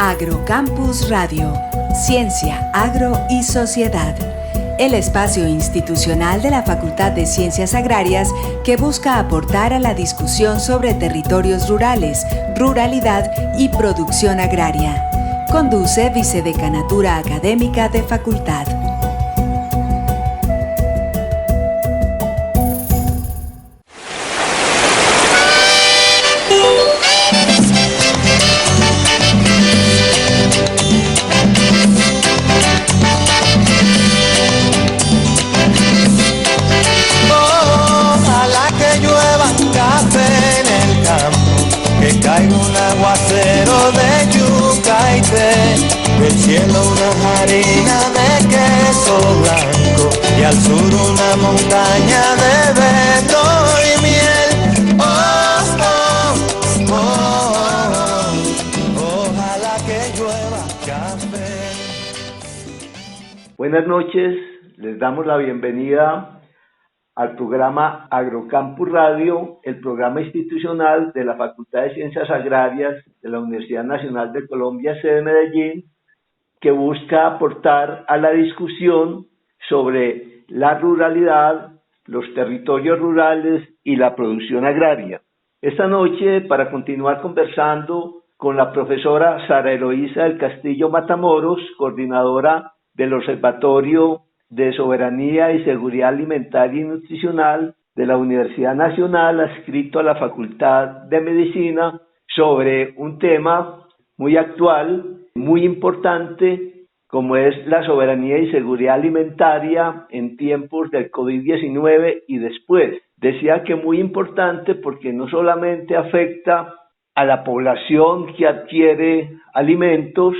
Agrocampus Radio, Ciencia, Agro y Sociedad. El espacio institucional de la Facultad de Ciencias Agrarias que busca aportar a la discusión sobre territorios rurales, ruralidad y producción agraria. Conduce Vicedecanatura Académica de Facultad. Caiga un aguacero de yuca y té, del cielo una harina de queso blanco y al sur una montaña de vento y miel. Oh, oh, oh, oh, ojalá que llueva café. Buenas noches, les damos la bienvenida al programa Agrocampus Radio, el programa institucional de la Facultad de Ciencias Agrarias de la Universidad Nacional de Colombia, sede Medellín, que busca aportar a la discusión sobre la ruralidad, los territorios rurales y la producción agraria. Esta noche, para continuar conversando con la profesora Sara Eloísa del Castillo Matamoros, coordinadora del Observatorio de Soberanía y Seguridad Alimentaria y Nutricional de la Universidad Nacional, adscrito a la Facultad de Medicina, sobre un tema muy actual, muy importante, como es la soberanía y seguridad alimentaria en tiempos del COVID-19 y después. Decía que muy importante porque no solamente afecta a la población que adquiere alimentos,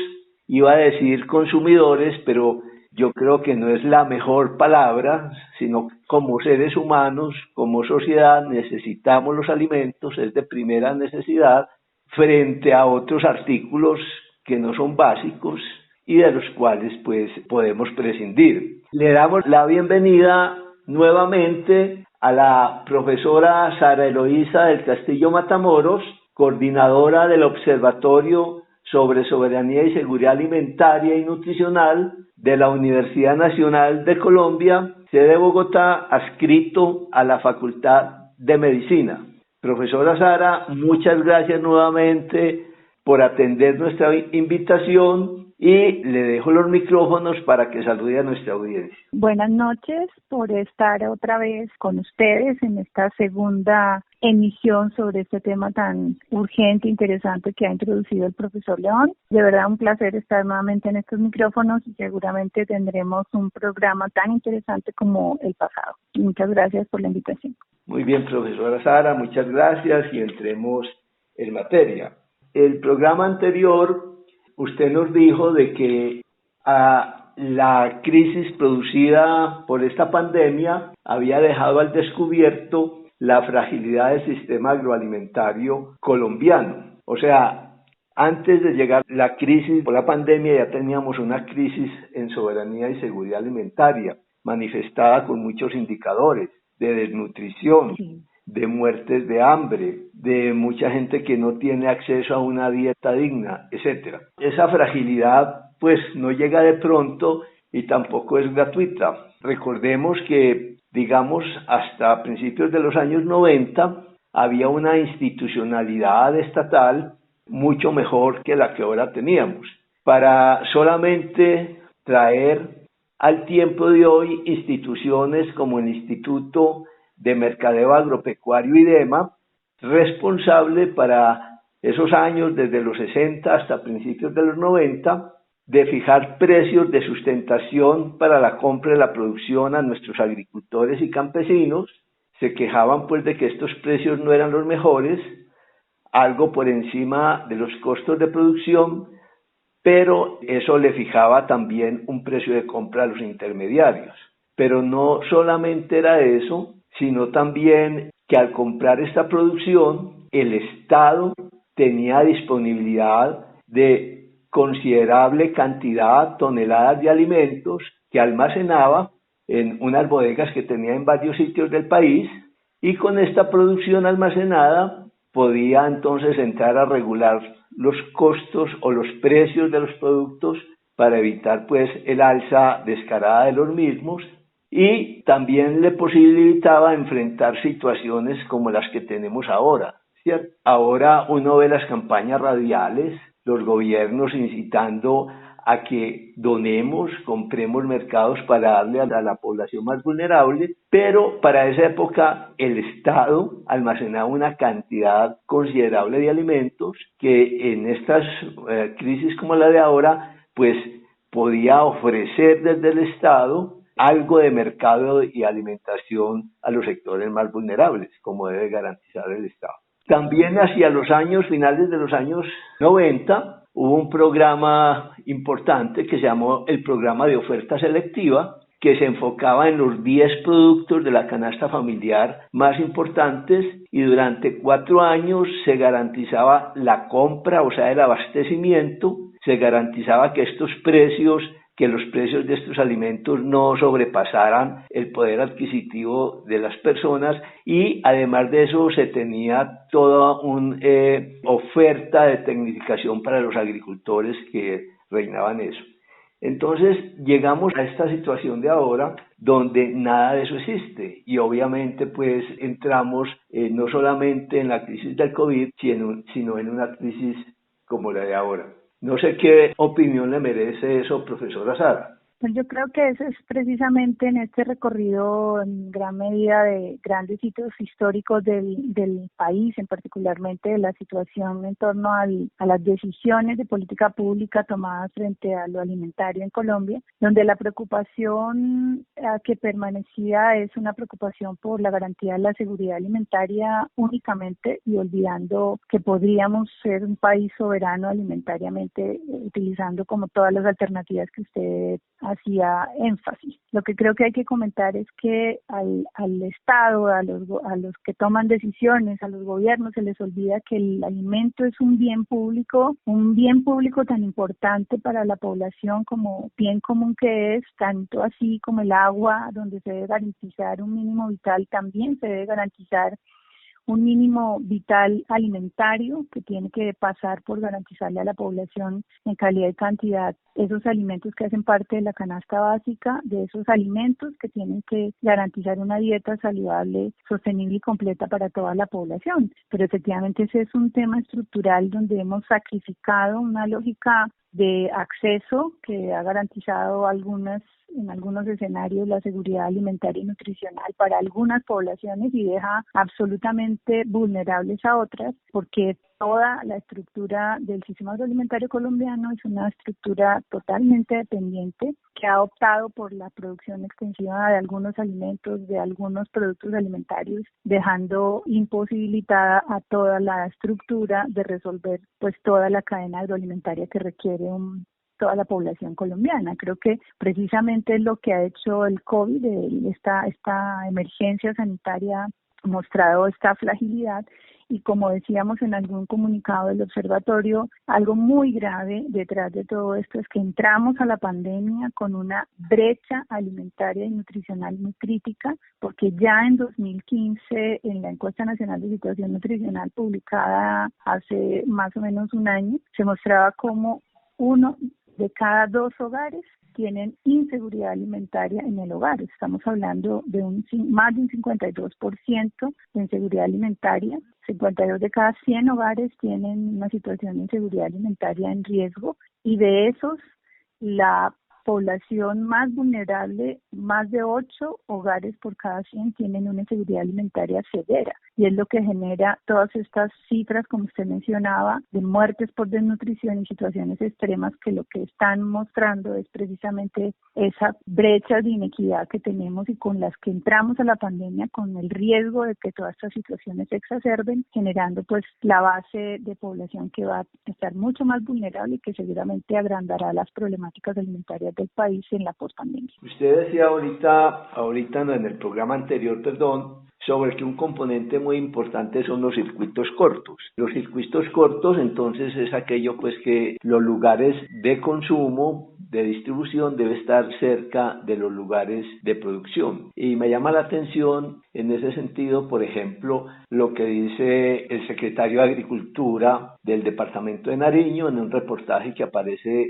iba a decir consumidores, pero yo creo que no es la mejor palabra, sino como seres humanos, como sociedad, necesitamos los alimentos, es de primera necesidad, frente a otros artículos que no son básicos y de los cuales pues podemos prescindir. Le damos la bienvenida nuevamente a la profesora Sara Eloísa del Castillo Matamoros, coordinadora del Observatorio sobre Soberanía y Seguridad Alimentaria y Nutricional de la Universidad Nacional de Colombia, sede Bogotá, adscrito a la Facultad de Medicina. Profesora Sara, muchas gracias nuevamente por atender nuestra invitación y le dejo los micrófonos para que salude a nuestra audiencia. Buenas noches, por estar otra vez con ustedes en esta segunda emisión sobre este tema tan urgente e interesante que ha introducido el profesor León. De verdad un placer estar nuevamente en estos micrófonos y seguramente tendremos un programa tan interesante como el pasado. Muchas gracias por la invitación. Muy bien, profesora Sara, muchas gracias y entremos en materia. El programa anterior usted nos dijo de que la crisis producida por esta pandemia había dejado al descubierto la fragilidad del sistema agroalimentario colombiano. O sea, antes de llegar la crisis por la pandemia ya teníamos una crisis en soberanía y seguridad alimentaria, manifestada con muchos indicadores de desnutrición, de muertes de hambre, de mucha gente que no tiene acceso a una dieta digna, etcétera. Esa fragilidad pues no llega de pronto y tampoco es gratuita. Recordemos que, digamos, hasta principios de los años 90 había una institucionalidad estatal mucho mejor que la que ahora teníamos. Para solamente traer al tiempo de hoy instituciones como el Instituto de Mercadeo Agropecuario IDEMA, responsable para esos años, desde los 60 hasta principios de los 90, de fijar precios de sustentación para la compra de la producción a nuestros agricultores y campesinos. Se quejaban pues de que estos precios no eran los mejores, algo por encima de los costos de producción, pero eso le fijaba también un precio de compra a los intermediarios. Pero no solamente era eso, sino también que al comprar esta producción, el Estado tenía disponibilidad de considerable cantidad, toneladas de alimentos que almacenaba en unas bodegas que tenía en varios sitios del país, y con esta producción almacenada podía entonces entrar a regular los costos o los precios de los productos para evitar pues el alza descarada de los mismos, y también le posibilitaba enfrentar situaciones como las que tenemos ahora, ¿cierto? Ahora uno ve las campañas radiales, los gobiernos incitando a que donemos, compremos mercados para darle a la población más vulnerable, pero para esa época el Estado almacenaba una cantidad considerable de alimentos que en estas crisis como la de ahora, pues podía ofrecer desde el Estado algo de mercado y alimentación a los sectores más vulnerables, como debe garantizar el Estado. También hacia finales de los años 90, hubo un programa importante que se llamó el programa de oferta selectiva, que se enfocaba en los 10 productos de la canasta familiar más importantes, y durante 4 años se garantizaba la compra, o sea, el abastecimiento, se garantizaba que los precios de estos alimentos no sobrepasaran el poder adquisitivo de las personas, y además de eso se tenía toda una oferta de tecnificación para los agricultores que reinaban eso. Entonces llegamos a esta situación de ahora donde nada de eso existe, y obviamente pues entramos no solamente en la crisis del COVID, sino en una crisis como la de ahora. No sé qué opinión le merece eso, profesora Sara. Pues yo creo que eso es precisamente en este recorrido en gran medida de grandes hitos históricos del país, en particularmente de la situación en torno a las decisiones de política pública tomadas frente a lo alimentario en Colombia, donde la preocupación que permanecía es una preocupación por la garantía de la seguridad alimentaria únicamente, y olvidando que podríamos ser un país soberano alimentariamente, utilizando como todas las alternativas que usted hacía énfasis. Lo que creo que hay que comentar es que al Estado, a los que toman decisiones, a los gobiernos, se les olvida que el alimento es un bien público tan importante para la población como bien común que es, tanto así como el agua, donde se debe garantizar un mínimo vital, también se debe garantizar un mínimo vital alimentario que tiene que pasar por garantizarle a la población en calidad y cantidad esos alimentos que hacen parte de la canasta básica, de esos alimentos que tienen que garantizar una dieta saludable, sostenible y completa para toda la población. Pero efectivamente ese es un tema estructural donde hemos sacrificado una lógica de acceso que ha garantizado en algunos escenarios la seguridad alimentaria y nutricional para algunas poblaciones, y deja absolutamente vulnerables a otras, porque toda la estructura del sistema agroalimentario colombiano es una estructura totalmente dependiente que ha optado por la producción extensiva de algunos alimentos, de algunos productos alimentarios, dejando imposibilitada a toda la estructura de resolver pues toda la cadena agroalimentaria que requiere toda la población colombiana. Creo que precisamente es lo que ha hecho el COVID, esta emergencia sanitaria, ha mostrado esta fragilidad. Y como decíamos en algún comunicado del observatorio, algo muy grave detrás de todo esto es que entramos a la pandemia con una brecha alimentaria y nutricional muy crítica, porque ya en 2015, en la Encuesta Nacional de Situación Nutricional publicada hace más o menos un año, se mostraba como 1 de cada 2 hogares tienen inseguridad alimentaria en el hogar. Estamos hablando de más de un 52% de inseguridad alimentaria. 52 de cada 100 hogares tienen una situación de inseguridad alimentaria en riesgo, y de esos, la población más vulnerable, más de 8 hogares por cada 100 tienen una inseguridad alimentaria severa, y es lo que genera todas estas cifras, como usted mencionaba, de muertes por desnutrición y situaciones extremas, que lo que están mostrando es precisamente esa brecha de inequidad que tenemos y con las que entramos a la pandemia, con el riesgo de que todas estas situaciones se exacerben, generando pues la base de población que va a estar mucho más vulnerable y que seguramente agrandará las problemáticas alimentarias del país en la pospandemia. Usted decía ahorita no, en el programa anterior, sobre que un componente muy importante son los circuitos cortos. Los circuitos cortos, entonces, es aquello pues que los lugares de consumo, de distribución, debe estar cerca de los lugares de producción. Y me llama la atención en ese sentido, por ejemplo, lo que dice el secretario de Agricultura del departamento de Nariño en un reportaje que aparece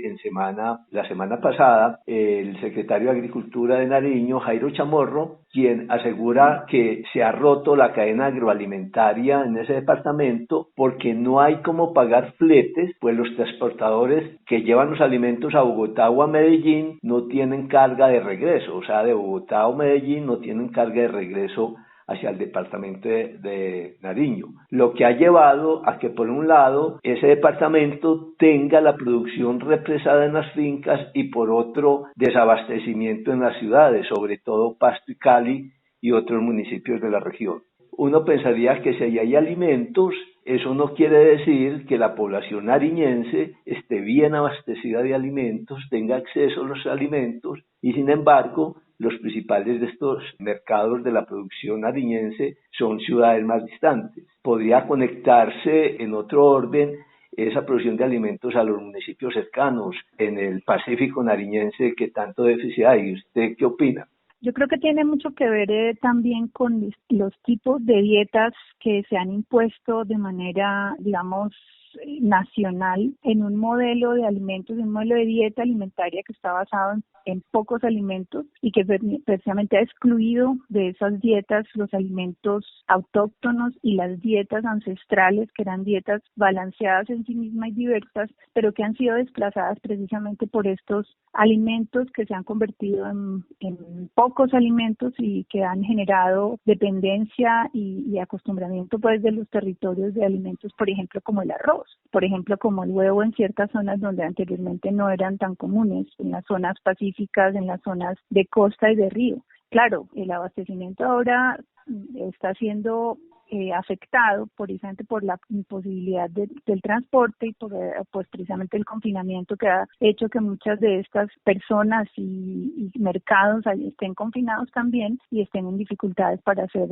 la semana pasada, el secretario de Agricultura de Nariño, Jairo Chamorro, quien asegura que se ha roto la cadena agroalimentaria en ese departamento porque no hay cómo pagar fletes, pues los transportadores que llevan los alimentos a Bogotá o a Medellín no tienen carga de regreso, o sea, de Bogotá o Medellín no tienen carga de regreso hacia el departamento de Nariño, lo que ha llevado a que por un lado ese departamento tenga la producción represada en las fincas y por otro desabastecimiento en las ciudades, sobre todo Pasto y Cali y otros municipios de la región. Uno pensaría que si hay alimentos, eso no quiere decir que la población nariñense esté bien abastecida de alimentos, tenga acceso a los alimentos y sin embargo los principales de estos mercados de la producción nariñense son ciudades más distantes. Podría conectarse en otro orden esa producción de alimentos a los municipios cercanos en el Pacífico nariñense que tanto déficit hay. ¿Usted qué opina? Yo creo que tiene mucho que ver también con los tipos de dietas que se han impuesto de manera, digamos, nacional en un modelo de alimentos, en un modelo de dieta alimentaria que está basado en pocos alimentos y que precisamente ha excluido de esas dietas los alimentos autóctonos y las dietas ancestrales, que eran dietas balanceadas en sí mismas y diversas, pero que han sido desplazadas precisamente por estos alimentos que se han convertido en pocos alimentos y que han generado dependencia y acostumbramiento pues de los territorios de alimentos, por ejemplo, como el arroz, por ejemplo, como el huevo en ciertas zonas donde anteriormente no eran tan comunes, en las zonas pacíficas, en las zonas de costa y de río. Claro, el abastecimiento ahora está siendo afectado precisamente por la imposibilidad del transporte y por pues precisamente el confinamiento que ha hecho que muchas de estas personas y mercados estén confinados también y estén en dificultades para hacer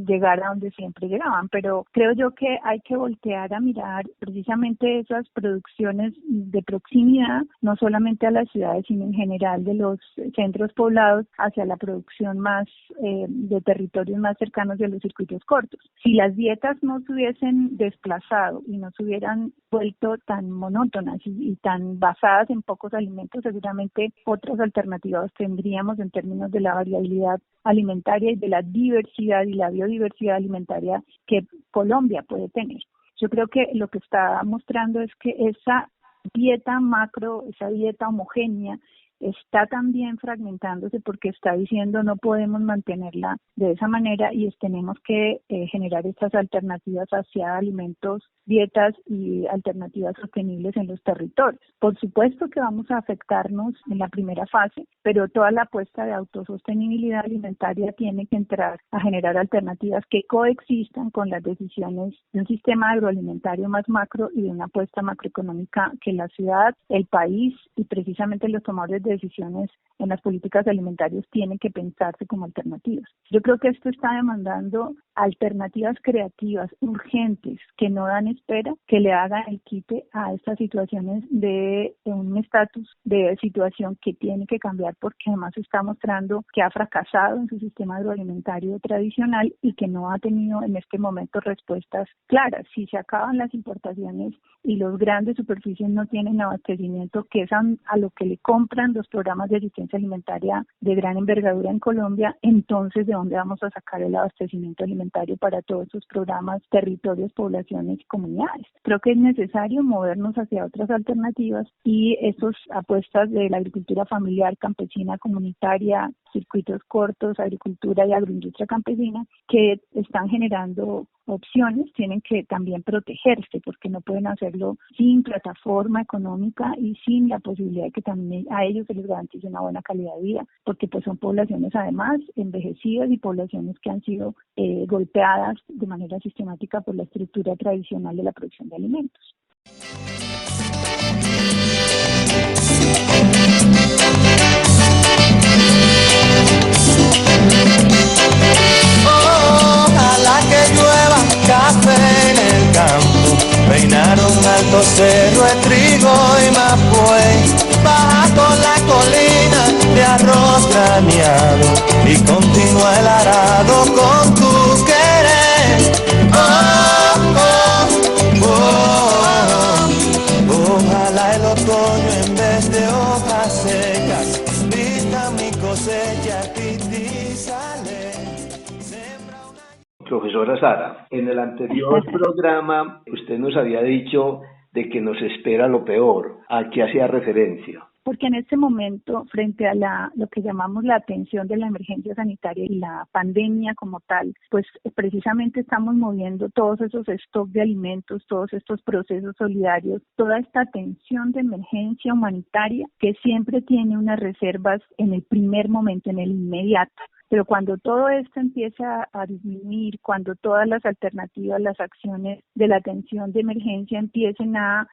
llegar a donde siempre llegaban. Pero creo yo que hay que voltear a mirar precisamente esas producciones de proximidad, no solamente a las ciudades, sino en general de los centros poblados hacia la producción más de territorios más cercanos de los circuitos cortos. Si las dietas no se hubiesen desplazado y no se hubieran vuelto tan monótonas y tan basadas en pocos alimentos, seguramente otras alternativas tendríamos en términos de la variabilidad alimentaria y de la diversidad y la biodiversidad alimentaria que Colombia puede tener. Yo creo que lo que está mostrando es que esa dieta macro, esa dieta homogénea, está también fragmentándose porque está diciendo no podemos mantenerla de esa manera y tenemos que generar estas alternativas hacia alimentos, dietas y alternativas sostenibles en los territorios. Por supuesto que vamos a afectarnos en la primera fase, pero toda la apuesta de autosostenibilidad alimentaria tiene que entrar a generar alternativas que coexistan con las decisiones de un sistema agroalimentario más macro y de una apuesta macroeconómica que la ciudad, el país y precisamente los tomadores de decisiones en las políticas alimentarias tienen que pensarse como alternativas. Yo creo que esto está demandando alternativas creativas, urgentes, que no dan espera, que le hagan el quite a estas situaciones de un estatus de situación que tiene que cambiar porque además está mostrando que ha fracasado en su sistema agroalimentario tradicional y que no ha tenido en este momento respuestas claras. Si se acaban las importaciones y los grandes superficies no tienen abastecimiento, que es a lo que le compran los programas de asistencia alimentaria de gran envergadura en Colombia, entonces ¿de dónde vamos a sacar el abastecimiento alimentario para todos esos programas, territorios, poblaciones y comunidades? Creo que es necesario movernos hacia otras alternativas y esas apuestas de la agricultura familiar, campesina, comunitaria, circuitos cortos, agricultura y agroindustria campesina que están generando opciones, tienen que también protegerse porque no pueden hacerlo sin plataforma económica y sin la posibilidad de que también a ellos se les garantice una buena calidad de vida, porque pues son poblaciones además envejecidas y poblaciones que han sido golpeadas de manera sistemática por la estructura tradicional de la producción de alimentos. Ojalá que llueva café en el campo, peinaron alto cerro de trigo y mapuey, baja con la colina de arroz graneado y continúa el arado con Profesora Sara, en el anterior programa usted nos había dicho de que nos espera lo peor. ¿A qué hacía referencia? Porque en este momento, frente a lo que llamamos la atención de la emergencia sanitaria y la pandemia como tal, pues precisamente estamos moviendo todos esos stocks de alimentos, todos estos procesos solidarios, toda esta atención de emergencia humanitaria que siempre tiene unas reservas en el primer momento, en el inmediato. Pero cuando todo esto empieza a disminuir, cuando todas las alternativas, las acciones de la atención de emergencia empiecen a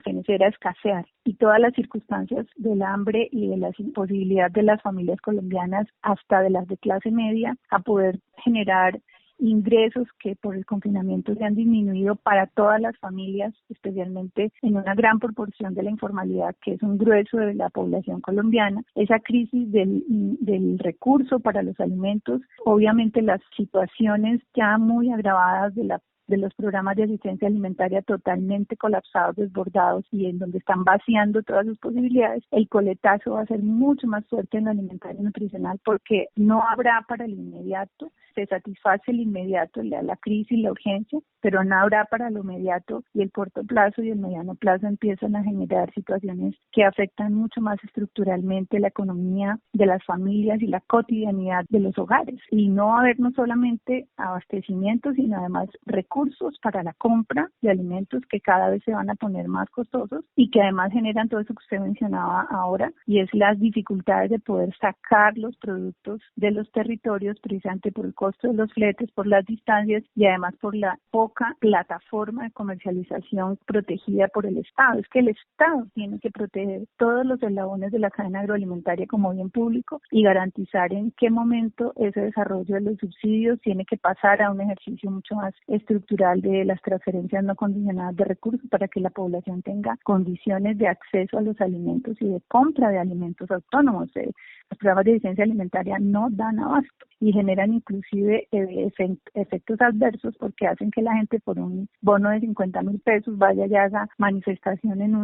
fenecer, a escasear, y todas las circunstancias del hambre y de la imposibilidad de las familias colombianas, hasta de las de clase media, a poder generar ingresos que por el confinamiento se han disminuido para todas las familias, especialmente en una gran proporción de la informalidad, que es un grueso de la población colombiana. Esa crisis del recurso para los alimentos, obviamente las situaciones ya muy agravadas de los programas de asistencia alimentaria totalmente colapsados, desbordados y en donde están vaciando todas sus posibilidades, el coletazo va a ser mucho más fuerte en lo alimentario y nutricional porque no habrá para el inmediato, se satisface el inmediato, la crisis, la urgencia, pero no habrá para lo inmediato y el corto plazo y el mediano plazo empiezan a generar situaciones que afectan mucho más estructuralmente la economía de las familias y la cotidianidad de los hogares. Y no va a haber no solamente abastecimiento, sino además recursos para la compra de alimentos que cada vez se van a poner más costosos y que además generan todo eso que usted mencionaba ahora, y es las dificultades de poder sacar los productos de los territorios precisamente por el costo de los fletes, por las distancias y además por la poca plataforma de comercialización protegida por el Estado. Es que el Estado tiene que proteger todos los eslabones de la cadena agroalimentaria como bien público y garantizar en qué momento ese desarrollo de los subsidios tiene que pasar a un ejercicio mucho más estructural de las transferencias no condicionadas de recursos para que la población tenga condiciones de acceso a los alimentos y de compra de alimentos autónomos. Los programas de asistencia alimentaria no dan abasto y generan inclusive efectos adversos porque hacen que la gente por un bono de 50.000 pesos vaya y haga manifestación en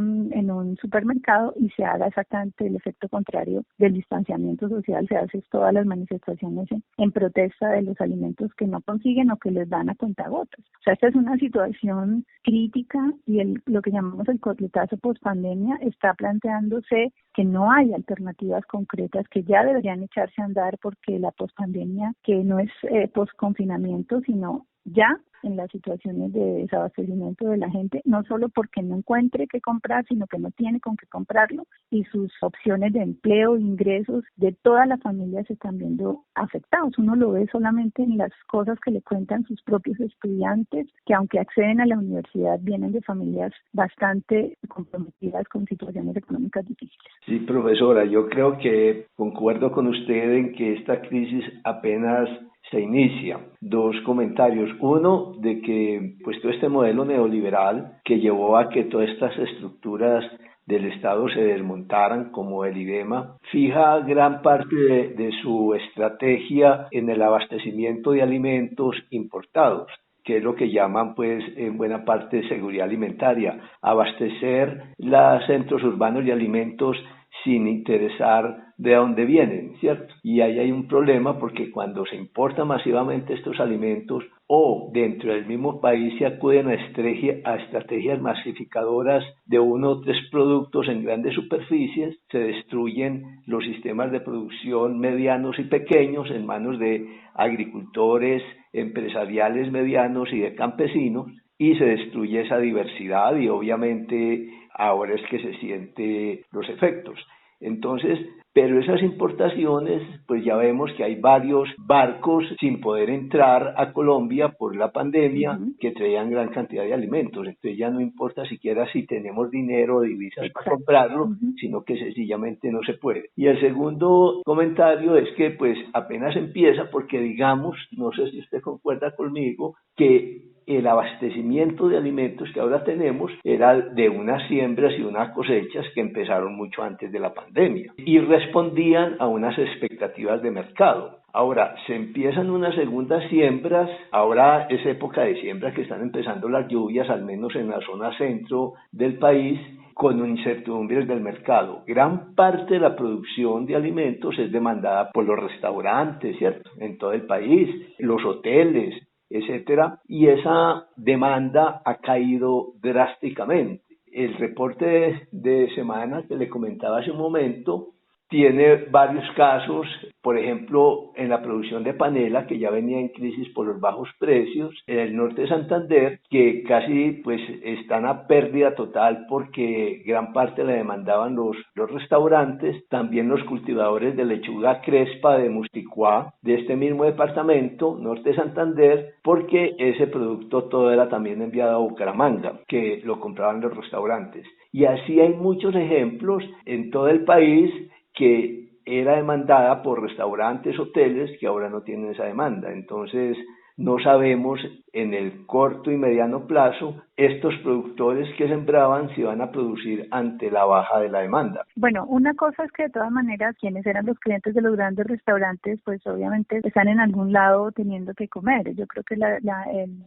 un supermercado y se haga exactamente el efecto contrario del distanciamiento social. Se hacen todas las manifestaciones en protesta de los alimentos que no consiguen o que les dan a cuentagotas. O sea, esta es una situación crítica y lo que llamamos el coletazo post-pandemia está planteándose que no hay alternativas concretas que ya deberían echarse a andar porque la post-pandemia, que no es post-confinamiento, sino ya en las situaciones de desabastecimiento de la gente, no solo porque no encuentre qué comprar, sino que no tiene con qué comprarlo y sus opciones de empleo, ingresos de todas las familias se están viendo afectados. Uno lo ve solamente en las cosas que le cuentan sus propios estudiantes, que aunque acceden a la universidad vienen de familias bastante comprometidas con situaciones económicas difíciles. Sí, profesora, yo creo que concuerdo con usted en que esta crisis apenas se inicia. Dos comentarios. Uno, de que pues todo este modelo neoliberal que llevó a que todas estas estructuras del Estado se desmontaran, como el IDEMA, fija gran parte de su estrategia en el abastecimiento de alimentos importados, que es lo que llaman pues en buena parte seguridad alimentaria, abastecer los centros urbanos de alimentos sin interesar de dónde vienen, ¿cierto? Y ahí hay un problema porque cuando se importan masivamente estos alimentos o dentro del mismo país se acuden a estrategias masificadoras de 1 o 3 productos en grandes superficies, se destruyen los sistemas de producción medianos y pequeños en manos de agricultores, empresariales medianos y de campesinos, y se destruye esa diversidad y obviamente ahora es que se sienten los efectos. Entonces, pero esas importaciones, pues ya vemos que hay varios barcos sin poder entrar a Colombia por la pandemia que traían gran cantidad de alimentos. Entonces ya no importa siquiera si tenemos dinero o divisas para comprarlo, sino que sencillamente no se puede. Y el segundo comentario es que pues apenas empieza porque digamos, no sé si usted concuerda conmigo, que el abastecimiento de alimentos que ahora tenemos era de unas siembras y unas cosechas que empezaron mucho antes de la pandemia y respondían a unas expectativas de mercado. Ahora, se empiezan unas segundas siembras, ahora es época de siembra que están empezando las lluvias, al menos en la zona centro del país, con incertidumbres del mercado. Gran parte de la producción de alimentos es demandada por los restaurantes, ¿cierto? En todo el país, los hoteles, etcétera, y esa demanda ha caído drásticamente. El reporte de semana que le comentaba hace un momento tiene varios casos, por ejemplo, en la producción de panela, que ya venía en crisis por los bajos precios, en el norte de Santander, que casi pues están a pérdida total porque gran parte la demandaban los restaurantes, también los cultivadores de lechuga crespa de Musticuá, de este mismo departamento, norte de Santander, porque ese producto todo era también enviado a Bucaramanga, que lo compraban los restaurantes. Y así hay muchos ejemplos en todo el país que era demandada por restaurantes, hoteles, que ahora no tienen esa demanda. Entonces, no sabemos en el corto y mediano plazo estos productores que sembraban si van a producir ante la baja de la demanda. Bueno, una cosa es que de todas maneras quienes eran los clientes de los grandes restaurantes pues obviamente están en algún lado teniendo que comer. Yo creo que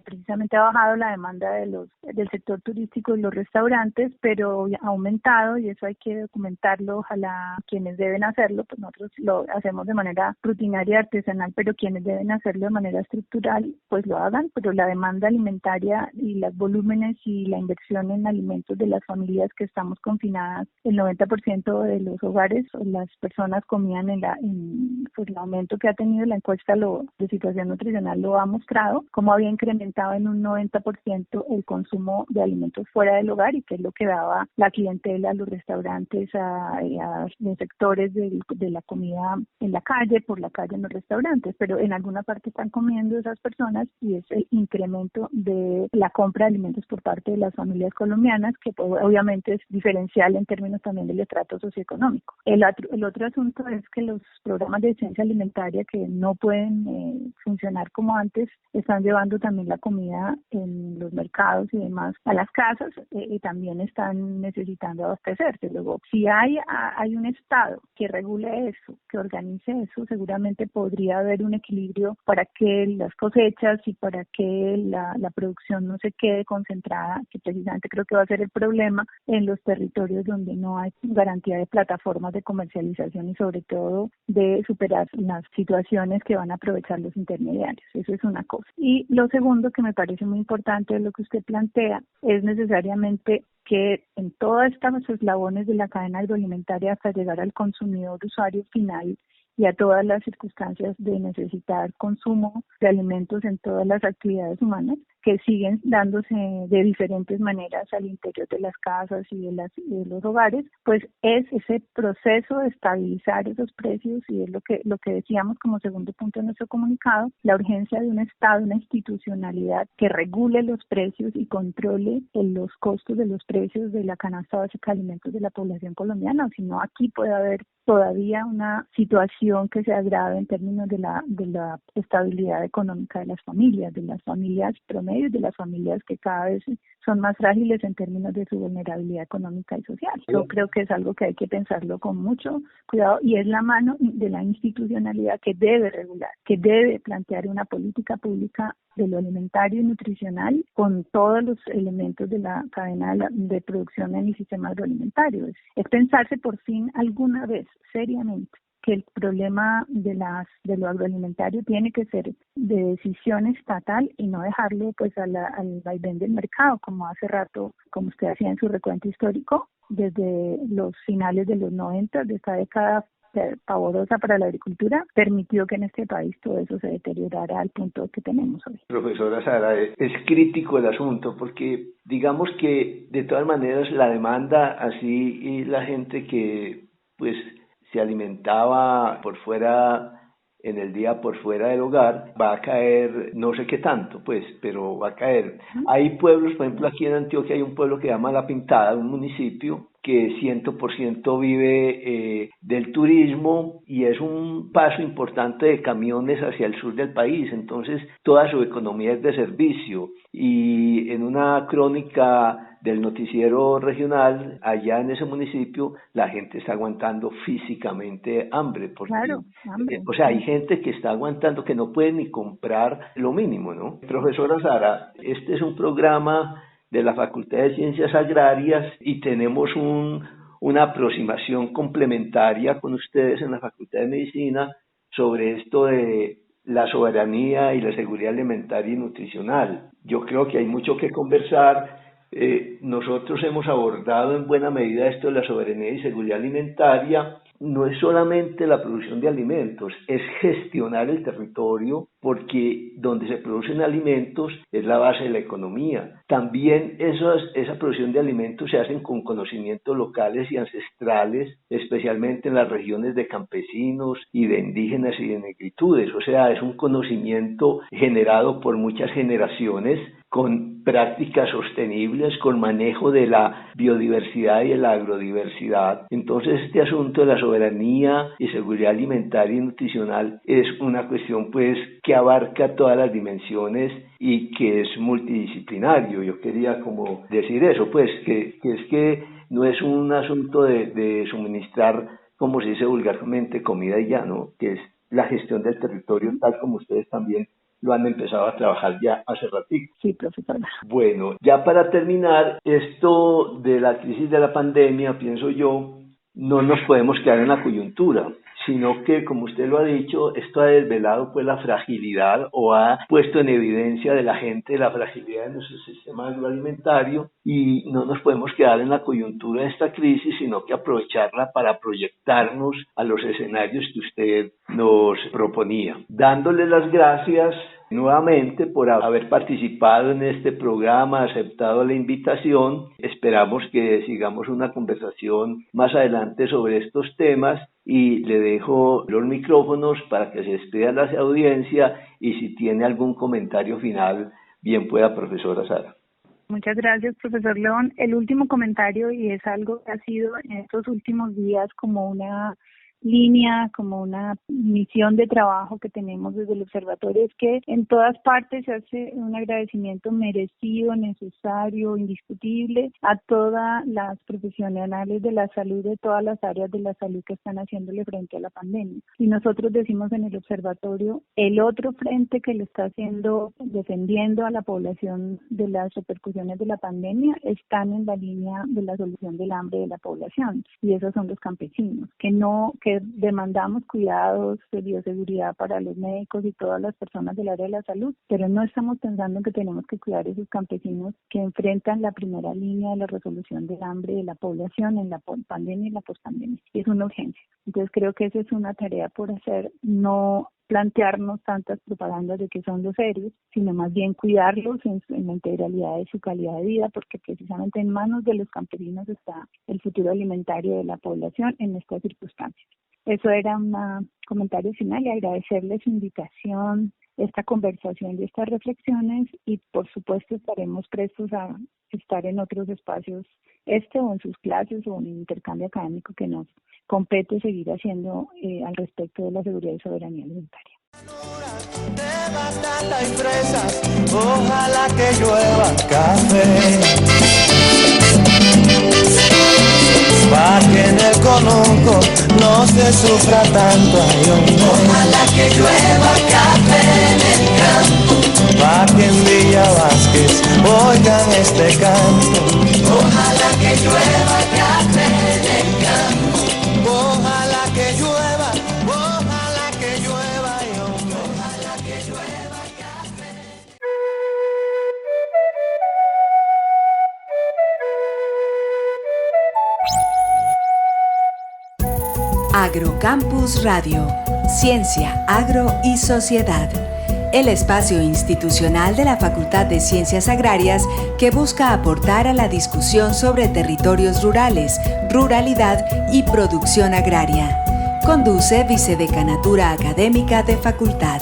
precisamente ha bajado la demanda del sector turístico y los restaurantes, pero ha aumentado y eso hay que documentarlo. Ojalá quienes deben hacerlo, pues nosotros lo hacemos de manera rutinaria y artesanal, pero quienes deben hacerlo de manera estructural pues lo hagan, pero la demanda alimentaria y los volúmenes y la inversión en alimentos de las familias que estamos confinadas, el 90% de los hogares, las personas comían pues el aumento que ha tenido la encuesta de situación nutricional lo ha mostrado, cómo había incrementado en un 90% el consumo de alimentos fuera del hogar y que es lo que daba la clientela a los restaurantes, a los sectores de la comida en la calle, por la calle en los restaurantes, pero en alguna parte están comiendo esas personas y es el incremento de la compra de alimentos por parte de las familias colombianas, que pues, obviamente es diferencial en términos también del estrato socioeconómico. El otro asunto es que los programas de ciencia alimentaria que no pueden funcionar como antes, están llevando también la comida en los mercados y demás a las casas y también están necesitando abastecerse. Luego, si hay un Estado que regule eso, que organice eso, seguramente podría haber un equilibrio para que las cosechas y para que la producción no se quede concentrada, que precisamente creo que va a ser el problema en los territorios donde no hay garantía de plataformas de comercialización y sobre todo de superar las situaciones que van a aprovechar los intermediarios. Eso es una cosa. Y lo segundo que me parece muy importante de lo que usted plantea es necesariamente que en todos estos eslabones de la cadena agroalimentaria hasta llegar al consumidor usuario final y a todas las circunstancias de necesitar consumo de alimentos en todas las actividades humanas, que siguen dándose de diferentes maneras al interior de las casas y de los hogares, pues es ese proceso de estabilizar esos precios y es lo que decíamos como segundo punto de nuestro comunicado, la urgencia de un Estado, una institucionalidad que regule los precios y controle los costos de los precios de la canasta básica de alimentos de la población colombiana, o si no aquí puede haber todavía una situación que se agrave en términos de la estabilidad económica de las familias promedio, de las familias que cada vez son más frágiles en términos de su vulnerabilidad económica y social. Yo creo que es algo que hay que pensarlo con mucho cuidado y es la mano de la institucionalidad que debe regular, que debe plantear una política pública de lo alimentario y nutricional con todos los elementos de la cadena de producción en el sistema agroalimentario. Es pensarse por fin alguna vez seriamente que el problema de lo agroalimentario tiene que ser de decisión estatal y no dejarlo pues al vaivén del mercado, como hace rato, como usted hacía en su recuento histórico, desde los finales de los 90, de esta década pavorosa para la agricultura, permitió que en este país todo eso se deteriorara al punto que tenemos hoy. Profesora Sara, es crítico el asunto porque digamos que de todas maneras la demanda así y la gente que pues se alimentaba por fuera en el día por fuera del hogar, va a caer no sé qué tanto, pues, pero va a caer. Hay pueblos, por ejemplo, aquí en Antioquia hay un pueblo que se llama La Pintada, un municipio que 100% vive del turismo y es un paso importante de camiones hacia el sur del país, entonces toda su economía es de servicio y en una crónica del noticiero regional allá en ese municipio la gente está aguantando físicamente hambre, porque, claro, hambre. O sea, hay gente que está aguantando que no puede ni comprar lo mínimo, ¿no? Profesora Sara, este es un programa de la Facultad de Ciencias Agrarias y tenemos una aproximación complementaria con ustedes en la Facultad de Medicina sobre esto de la soberanía y la seguridad alimentaria y nutricional. Yo creo que hay mucho que conversar. Nosotros hemos abordado en buena medida esto de la soberanía y seguridad alimentaria. No es solamente la producción de alimentos, es gestionar el territorio, porque donde se producen alimentos es la base de la economía. También esa producción de alimentos se hacen con conocimientos locales y ancestrales, especialmente en las regiones de campesinos y de indígenas y de negritudes. O sea, es un conocimiento generado por muchas generaciones, con prácticas sostenibles, con manejo de la biodiversidad y de la agrodiversidad. Entonces, este asunto de la soberanía y seguridad alimentaria y nutricional es una cuestión pues que abarca todas las dimensiones y que es multidisciplinario. Yo quería como decir eso, pues que no es un asunto de suministrar, como se dice vulgarmente, comida y ya, ¿no? Que es la gestión del territorio, tal como ustedes también lo han empezado a trabajar ya hace ratito. Sí, profesor. Bueno, ya para terminar, esto de la crisis de la pandemia, pienso yo, no nos podemos quedar en la coyuntura, sino que, como usted lo ha dicho, esto ha desvelado pues la fragilidad o ha puesto en evidencia de la gente la fragilidad de nuestro sistema agroalimentario, y no nos podemos quedar en la coyuntura de esta crisis, sino que aprovecharla para proyectarnos a los escenarios que usted nos proponía. Dándole las gracias nuevamente por haber participado en este programa, aceptado la invitación. Esperamos que sigamos una conversación más adelante sobre estos temas, y le dejo los micrófonos para que se despida la audiencia y si tiene algún comentario final, bien pueda, profesora Sara. Muchas gracias, profesor León. El último comentario, y es algo que ha sido en estos últimos días como una línea, como una misión de trabajo que tenemos desde el observatorio, es que en todas partes se hace un agradecimiento merecido, necesario, indiscutible a todas las profesionales de la salud, de todas las áreas de la salud que están haciéndole frente a la pandemia. Y nosotros decimos en el observatorio, el otro frente que lo está haciendo, defendiendo a la población de las repercusiones de la pandemia, están en la línea de la solución del hambre de la población, y esos son los campesinos, que demandamos cuidados de bioseguridad para los médicos y todas las personas del área de la salud, pero no estamos pensando en que tenemos que cuidar a esos campesinos que enfrentan la primera línea de la resolución del hambre de la población en la pandemia y la postpandemia. Y es una urgencia. Entonces creo que esa es una tarea por hacer, no plantearnos tantas propagandas de que son los héroes, sino más bien cuidarlos en la integralidad de su calidad de vida, porque precisamente en manos de los campesinos está el futuro alimentario de la población en estas circunstancias. Eso era un comentario final, y agradecerles su invitación, esta conversación y estas reflexiones, y por supuesto estaremos prestos a estar en otros espacios, o en sus clases o en el intercambio académico que nos compete seguir haciendo al respecto de la seguridad y soberanía alimentaria. De batata y fresas, ojalá que llueva café, pa' que en el conuco no se sufra tanto. Ojalá que llueva café en el campo, pa' que en Villa Vázquez oigan este canto. Ojalá que llueva café en el campo, ojalá que llueva, ojalá que llueva, ojalá que llueva café. Agrocampus Radio, Ciencia, Agro y Sociedad. El espacio institucional de la Facultad de Ciencias Agrarias que busca aportar a la discusión sobre territorios rurales, ruralidad y producción agraria. Conduce Vicedecanatura Académica de Facultad.